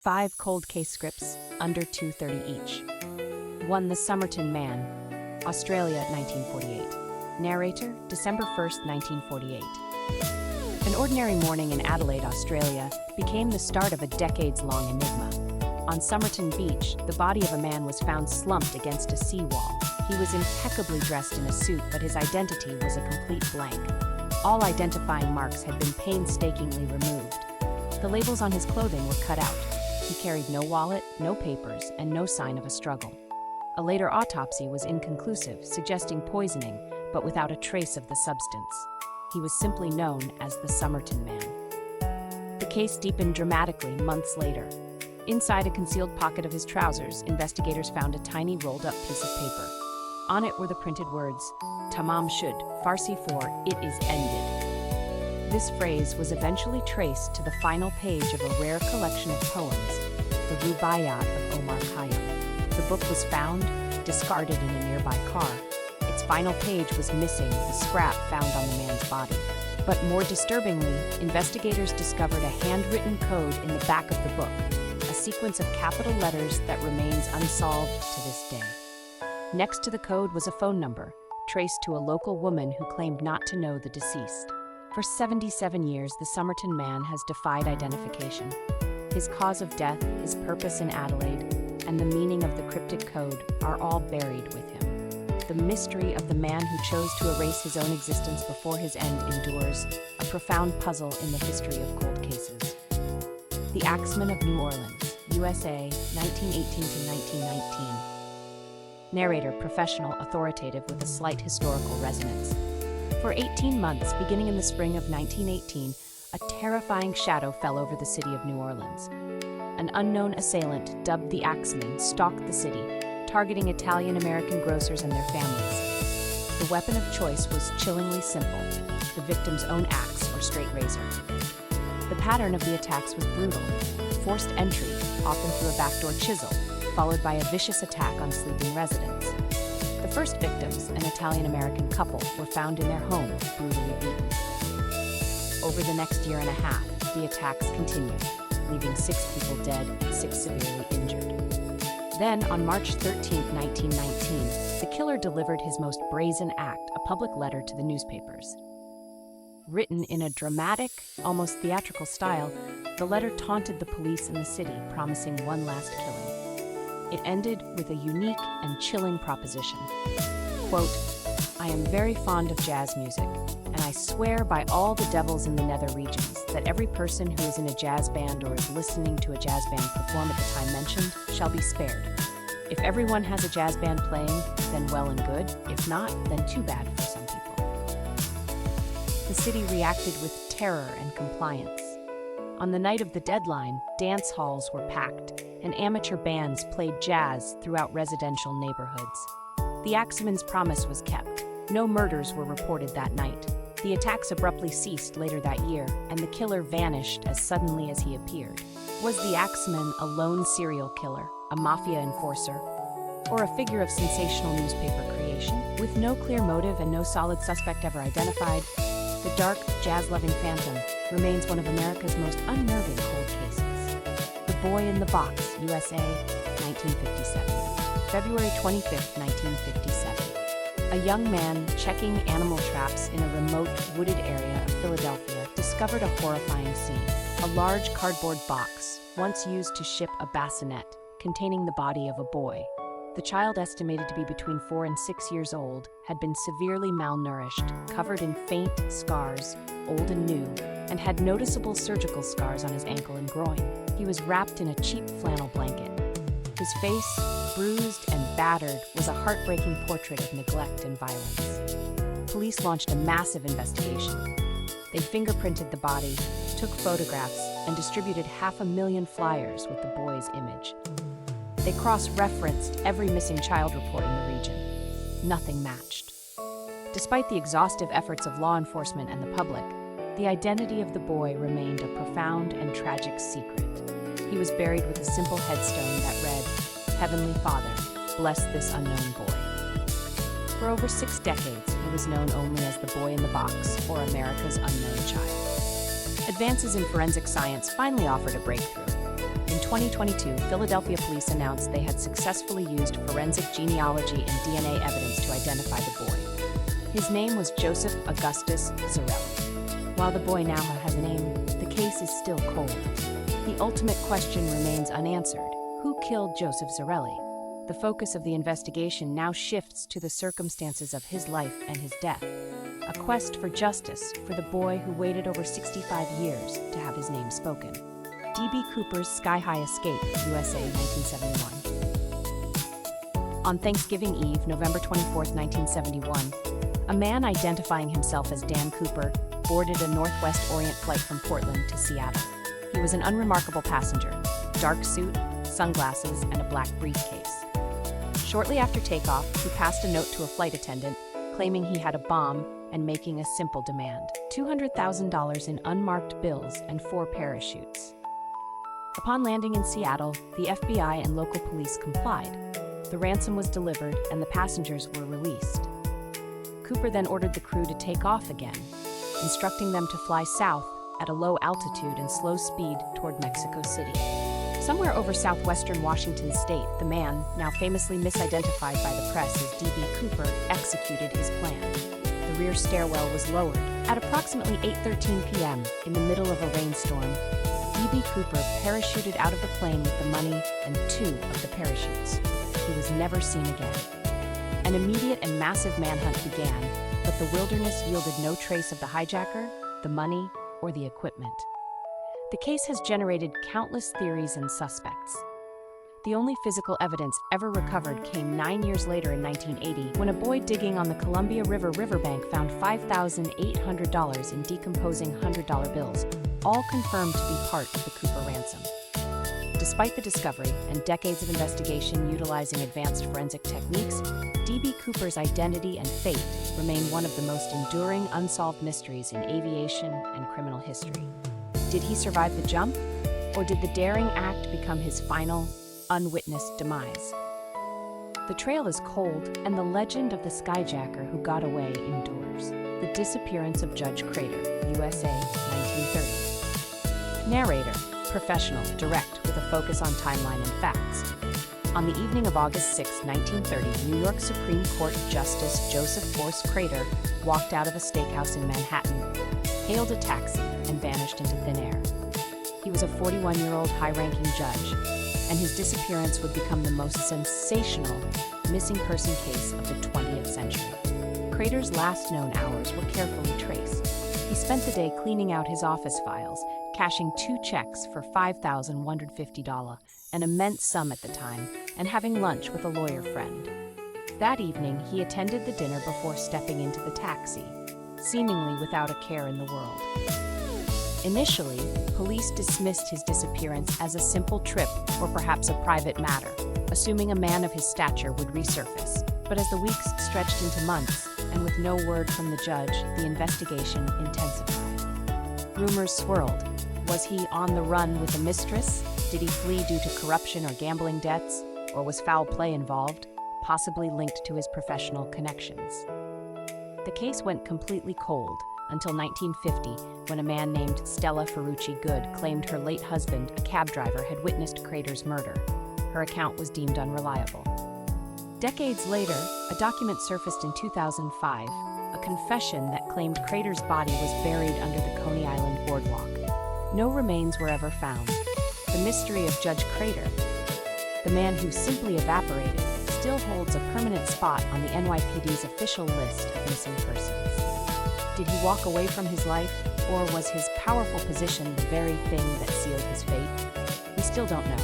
5 cold case scripts, under $2.30 each. 1. The Somerton Man, Australia, 1948. Narrator, December 1st, 1948. An ordinary morning in Adelaide, Australia, became the start of a decades-long enigma. On Somerton Beach, the body of a man was found slumped against a seawall. He was impeccably dressed in a suit, but his identity was a complete blank. All identifying marks had been painstakingly removed. The labels on his clothing were cut out. He carried no wallet, no papers, and no sign of a struggle. A later autopsy was inconclusive, suggesting poisoning, but without a trace of the substance. He was simply known as the Somerton Man. The case deepened dramatically months later. Inside a concealed pocket of his trousers, investigators found a tiny rolled-up piece of paper. On it were the printed words, "Tamam shud," Farsi for "it is ended." This phrase was eventually traced to the final page of a rare collection of poems, the Rubaiyat of Omar Khayyam. The book was found, discarded in a nearby car. Its final page was missing, the scrap found on the man's body. But more disturbingly, investigators discovered a handwritten code in the back of the book, a sequence of capital letters that remains unsolved to this day. Next to the code was a phone number, traced to a local woman who claimed not to know the deceased. For 77 years, the Somerton Man has defied identification. His cause of death, his purpose in Adelaide, and the meaning of the cryptic code are all buried with him. The mystery of the man who chose to erase his own existence before his end endures, a profound puzzle in the history of cold cases. The Axeman of New Orleans, USA, 1918 to 1919. Narrator, professional, authoritative with a slight historical resonance. For 18 months, beginning in the spring of 1918, a terrifying shadow fell over the city of New Orleans. An unknown assailant, dubbed the Axeman, stalked the city, targeting Italian-American grocers and their families. The weapon of choice was chillingly simple, the victim's own axe or straight razor. The pattern of the attacks was brutal: forced entry, often through a backdoor chisel, followed by a vicious attack on sleeping residents. The first victims, an Italian-American couple, were found in their home, brutally beaten. Over the next year and a half, the attacks continued, leaving 6 people dead and 6 severely injured. Then, on March 13, 1919, the killer delivered his most brazen act, a public letter to the newspapers. Written in a dramatic, almost theatrical style, the letter taunted the police and the city, promising one last killing. It ended with a unique and chilling proposition. Quote, "I am very fond of jazz music, and I swear by all the devils in the nether regions that every person who is in a jazz band or is listening to a jazz band perform at the time mentioned shall be spared. If everyone has a jazz band playing, then well and good. If not, then too bad for some people." The city reacted with terror and compliance. On the night of the deadline, dance halls were packed, and amateur bands played jazz throughout residential neighborhoods. The Axeman's promise was kept. No murders were reported that night. The attacks abruptly ceased later that year, and the killer vanished as suddenly as he appeared. Was the Axeman a lone serial killer, a mafia enforcer, or a figure of sensational newspaper creation? With no clear motive and no solid suspect ever identified, the dark, jazz-loving phantom remains one of America's most unnerving cold cases. The Boy in the Box, USA, 1957. February 25, 1957. A young man checking animal traps in a remote, wooded area of Philadelphia discovered a horrifying scene. A large cardboard box, once used to ship a bassinet, containing the body of a boy. The child, estimated to be between 4 and 6 years old, had been severely malnourished, covered in faint scars, old and new, and had noticeable surgical scars on his ankle and groin. He was wrapped in a cheap flannel blanket. His face, bruised and battered, was a heartbreaking portrait of neglect and violence. Police launched a massive investigation. They fingerprinted the body, took photographs, and distributed 500,000 flyers with the boy's image. They cross-referenced every missing child report in the region. Nothing matched. Despite the exhaustive efforts of law enforcement and the public, the identity of the boy remained a profound and tragic secret. He was buried with a simple headstone that read, "Heavenly Father, bless this unknown boy." For over 6 decades, he was known only as the Boy in the Box, or America's Unknown Child. Advances in forensic science finally offered a breakthrough. In 2022, Philadelphia police announced they had successfully used forensic genealogy and DNA evidence to identify the boy. His name was Joseph Augustus Zarelli. While the boy now has a name, the case is still cold. The ultimate question remains unanswered. Who killed Joseph Zarelli? The focus of the investigation now shifts to the circumstances of his life and his death. A quest for justice for the boy who waited over 65 years to have his name spoken. D.B. Cooper's Sky High Escape, USA, 1971. On Thanksgiving Eve, November 24, 1971, a man identifying himself as Dan Cooper boarded a Northwest Orient flight from Portland to Seattle. He was an unremarkable passenger, dark suit, sunglasses, and a black briefcase. Shortly after takeoff, he passed a note to a flight attendant, claiming he had a bomb and making a simple demand: $200,000 in unmarked bills and 4 parachutes. Upon landing in Seattle, the FBI and local police complied. The ransom was delivered and the passengers were released. Cooper then ordered the crew to take off again, instructing them to fly south at a low altitude and slow speed toward Mexico City. Somewhere over southwestern Washington state, the man, now famously misidentified by the press as D.B. Cooper, executed his plan. The rear stairwell was lowered. At approximately 8:13 p.m., in the middle of a rainstorm, D.B. Cooper parachuted out of the plane with the money and 2 of the parachutes. He was never seen again. An immediate and massive manhunt began, but the wilderness yielded no trace of the hijacker, the money, or the equipment. The case has generated countless theories and suspects. The only physical evidence ever recovered came 9 years later in 1980, when a boy digging on the Columbia River riverbank found $5,800 in decomposing $100 bills, all confirmed to be part of the Cooper ransom. Despite the discovery and decades of investigation utilizing advanced forensic techniques, D.B. Cooper's identity and fate remain one of the most enduring unsolved mysteries in aviation and criminal history. Did he survive the jump, or did the daring act become his final, unwitnessed demise? The trail is cold, and the legend of the skyjacker who got away endures. The disappearance of Judge Crater, USA, 1930. Narrator: professional, direct, with a focus on timeline and facts. On the evening of August 6, 1930, New York Supreme Court Justice Joseph Force Crater walked out of a steakhouse in Manhattan, hailed a taxi, and vanished into thin air. He was a 41-year-old high-ranking judge, and his disappearance would become the most sensational missing person case of the 20th century. Crater's last known hours were carefully traced. He spent the day cleaning out his office files, cashing 2 checks for $5,150, an immense sum at the time, and having lunch with a lawyer friend. That evening, he attended the dinner before stepping into the taxi, seemingly without a care in the world. Initially, police dismissed his disappearance as a simple trip or perhaps a private matter, assuming a man of his stature would resurface. But as the weeks stretched into months, and with no word from the judge, the investigation intensified. Rumors swirled. Was he on the run with a mistress? Did he flee due to corruption or gambling debts? Or was foul play involved, possibly linked to his professional connections? The case went completely cold until 1950, when a man named Stella Ferrucci Good claimed her late husband, a cab driver, had witnessed Crater's murder. Her account was deemed unreliable. Decades later, a document surfaced in 2005, a confession that claimed Crater's body was buried under the Coney Island boardwalk. No remains were ever found. The mystery of Judge Crater, the man who simply evaporated, still holds a permanent spot on the NYPD's official list of missing persons. Did he walk away from his life, or was his powerful position the very thing that sealed his fate? We still don't know.